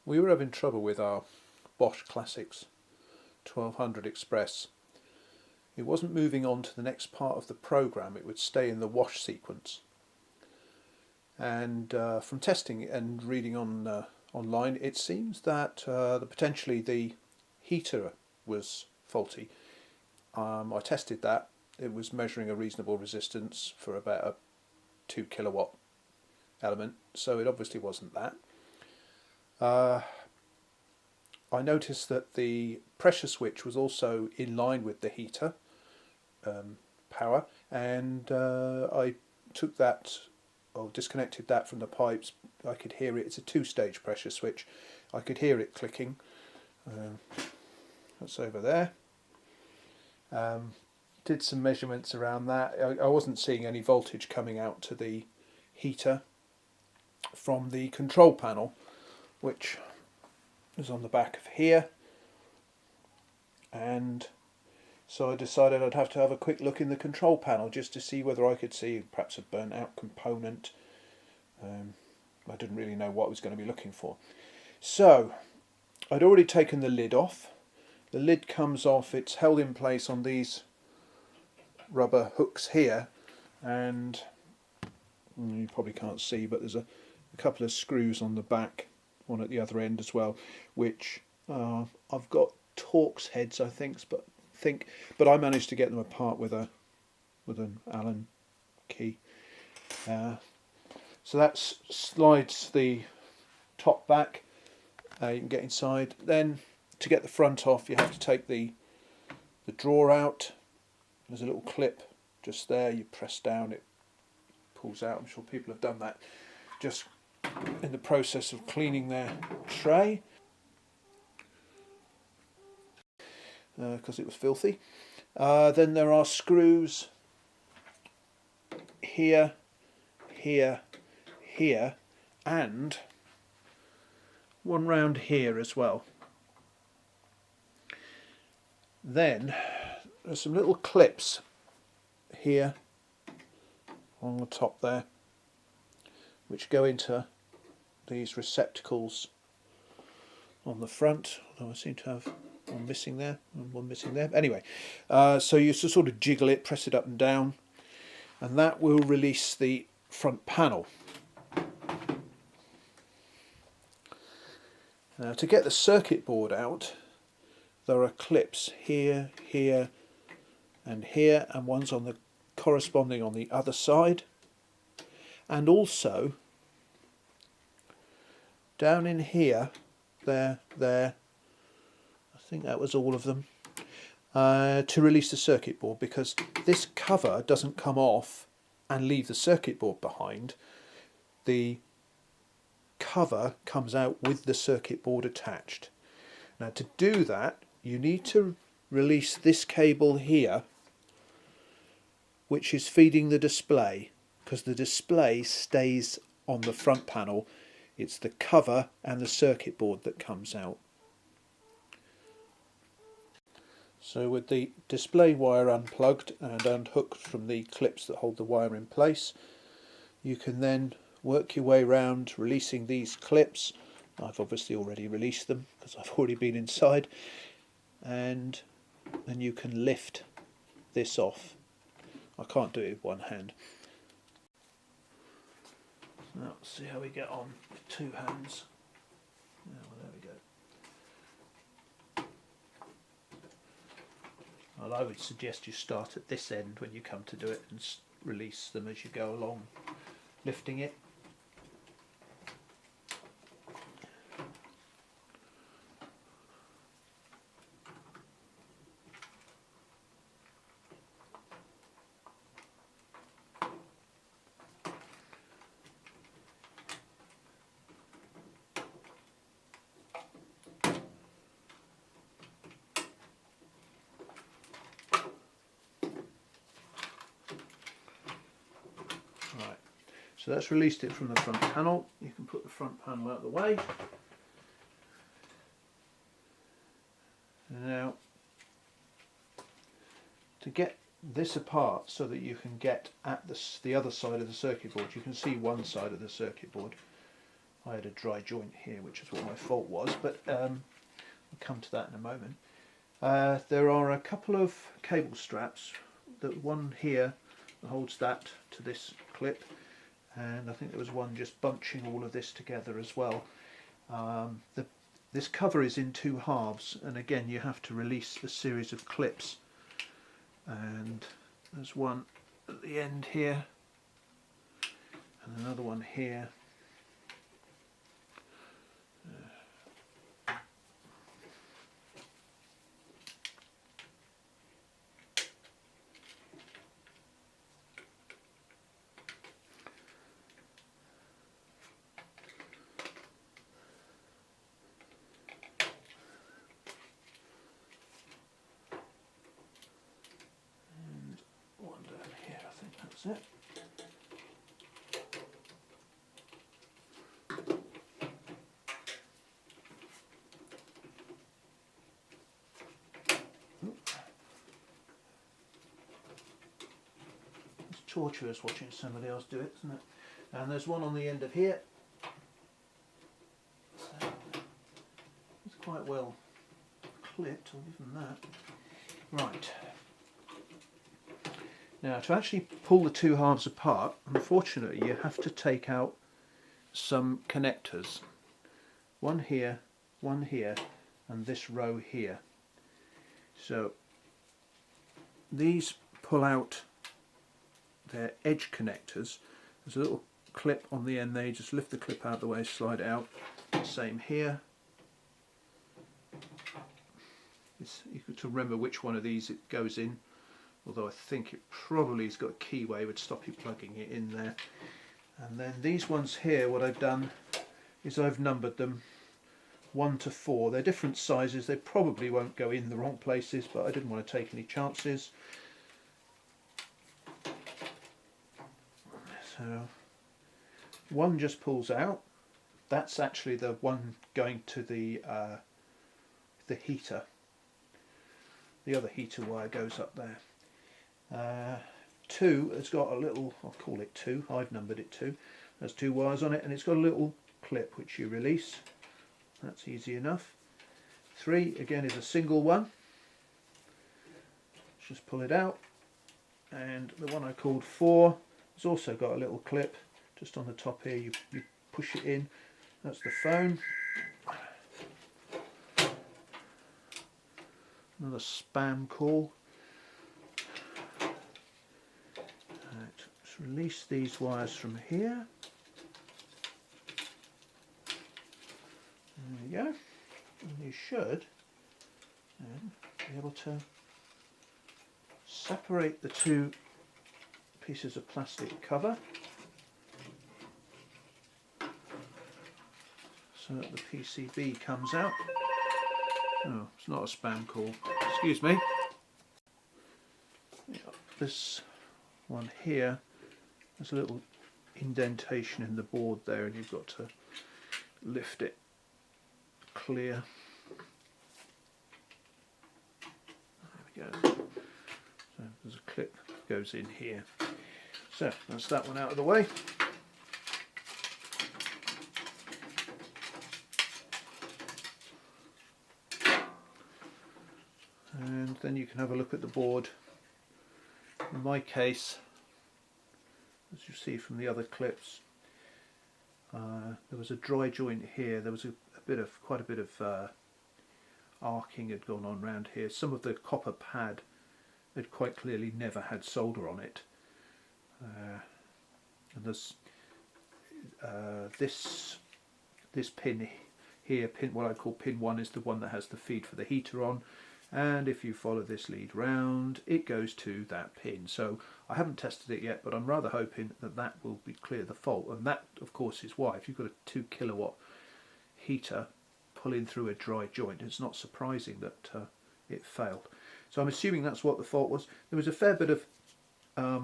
We were having trouble with our Bosch Classixx 1200 Express. It wasn't moving on to the next part of the program, it would stay in the wash sequence. And from testing and reading on online, it seems that potentially the heater was faulty. I tested that. It was measuring a reasonable resistance for about a 2 kilowatt element, so it obviously wasn't that. I noticed that the pressure switch was also in line with the heater power, and I took that, or disconnected that from the pipes. I could hear it. It's a 2-stage pressure switch. I could hear it clicking. That's over there. Did some measurements around that. I wasn't seeing any voltage coming out to the heater from the control panel, which is on the back of here, and so I decided I'd have to have a quick look in the control panel just to see whether I could see perhaps a burnt out component. I didn't really know what I was going to be looking for. So I'd already taken the lid off. The lid comes off, it's held in place on these rubber hooks here, and you probably can't see, but there's a couple of screws on the back, one at the other end as well, which I've got Torx heads, I think, but I managed to get them apart with an Allen key. So that slides the top back. You can get inside. Then to get the front off, you have to take the drawer out. There's a little clip just there. You press down, it pulls out. I'm sure people have done that. Just in the process of cleaning their tray, because it was filthy. Then there are screws here, here, here, and one round here as well. Then there's some little clips here on the top there, which go into these receptacles on the front, although I seem to have one missing there and one missing there. Anyway, so you just sort of jiggle it, press it up and down, and that will release the front panel. Now, to get the circuit board out, there are clips here, here and here, and one's on the corresponding on the other side, and also down in here, there, I think that was all of them, to release the circuit board, because this cover doesn't come off and leave the circuit board behind. The cover comes out with the circuit board attached. Now, to do that, you need to release this cable here, which is feeding the display, because the display stays on the front panel. It's the cover and the circuit board that comes out. So with the display wire unplugged and unhooked from the clips that hold the wire in place, you can then work your way around releasing these clips. I've obviously already released them because I've already been inside, and then you can lift this off. I can't do it with one hand. Now let's see how we get on with 2 hands. Yeah, well, there we go. Well, I would suggest you start at this end when you come to do it and release them as you go along, lifting it. So that's released it from the front panel. You can put the front panel out of the way. Now, to get this apart so that you can get at the other side of the circuit board, you can see one side of the circuit board. I had a dry joint here, which is what my fault was, but I'll come to that in a moment. There are a couple of cable straps, that one here that holds that to this clip, and I think there was one just bunching all of this together as well. This cover is in two halves, and again you have to release a series of clips, and there's one at the end here and another one here. One down here, I think that's it. It's torturous watching somebody else do it, isn't it? And there's one on the end of here. So it's quite well clipped, I'll give them that. Right. Now, to actually pull the two halves apart, unfortunately you have to take out some connectors. One here, and this row here. So these pull out their edge connectors. There's a little clip on the end there, you just lift the clip out of the way, slide it out. Same here. You've got to remember which one of these it goes in. Although I think it probably has got a keyway would stop you plugging it in there. And then these ones here, what I've done is I've numbered them 1 to 4. They're different sizes, they probably won't go in the wrong places, but I didn't want to take any chances. So one just pulls out. That's actually the one going to the heater. The other heater wire goes up there. 2 has got a little, I'll call it 2, I've numbered it 2, there's 2 wires on it, and it's got a little clip which you release. That's easy enough. 3 again is a single one, just pull it out, and the one I called 4 has also got a little clip just on the top here. You push it in, that's the phone. Another spam call. Let's release these wires from here. There we go. And you should then be able to separate the two pieces of plastic cover so that the PCB comes out. Oh, it's not a spam call. Excuse me. This one here, there's a little indentation in the board there, and you've got to lift it clear. There we go. So there's a clip that goes in here. So that's that one out of the way. And then you can have a look at the board. In my case, as you see from the other clips, there was a dry joint here. There was quite a bit of arcing had gone on around here. Some of the copper pad had quite clearly never had solder on it. And there's this pin here, what I call pin 1, is the one that has the feed for the heater on. And if you follow this lead round, it goes to that pin. So I haven't tested it yet, but I'm rather hoping that that will be clear the fault. And that, of course, is why if you've got a 2 kilowatt heater pulling through a dry joint, it's not surprising that it failed. So I'm assuming that's what the fault was. There was a fair bit of I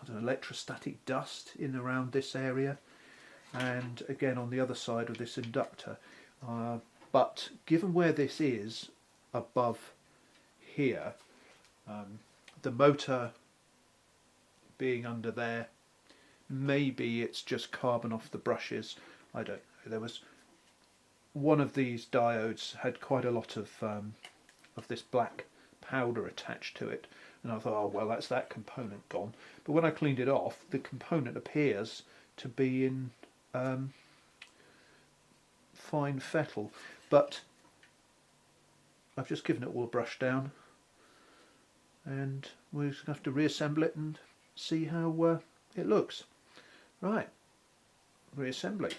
don't know, electrostatic dust in around this area, and again on the other side of this inductor. But given where this is above here, the motor being under there, maybe it's just carbon off the brushes. I don't there was one of these diodes had quite a lot of this black powder attached to it, and I thought, oh well, that's that component gone. But when I cleaned it off, the component appears to be in fine fettle, but I've just given it all a brush down, and we're just going to have to reassemble it and see how it looks. Right, reassembly.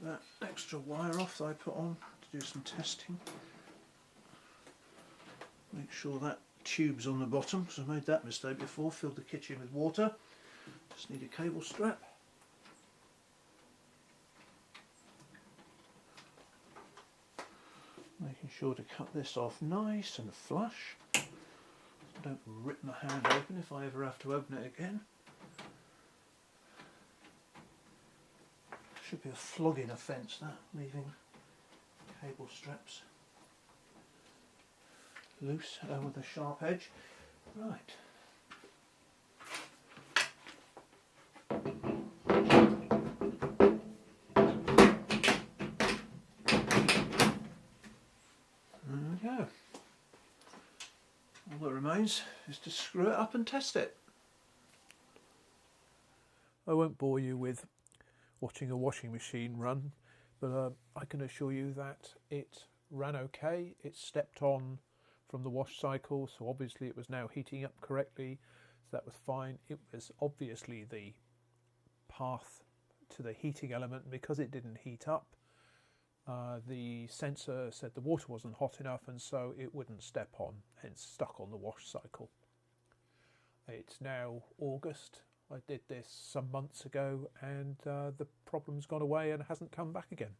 take that extra wire off that I put on to do some testing. Make sure that tube's on the bottom, because I made that mistake before, filled the kitchen with water. Just need a cable strap. Making sure to cut this off nice and flush. Don't rip my hand open if I ever have to open it again. Should be a flogging offence, that, leaving cable straps loose with a sharp edge. Right. There we go. All that remains is to screw it up and test it. I won't bore you with watching a washing machine run, but I can assure you that it ran okay. It stepped on from the wash cycle, so obviously it was now heating up correctly, so that was fine. It was obviously the path to the heating element, and because it didn't heat up, the sensor said the water wasn't hot enough, and so it wouldn't step on, hence stuck on the wash cycle. It's now August. I did this some months ago, and the problem's gone away and hasn't come back again.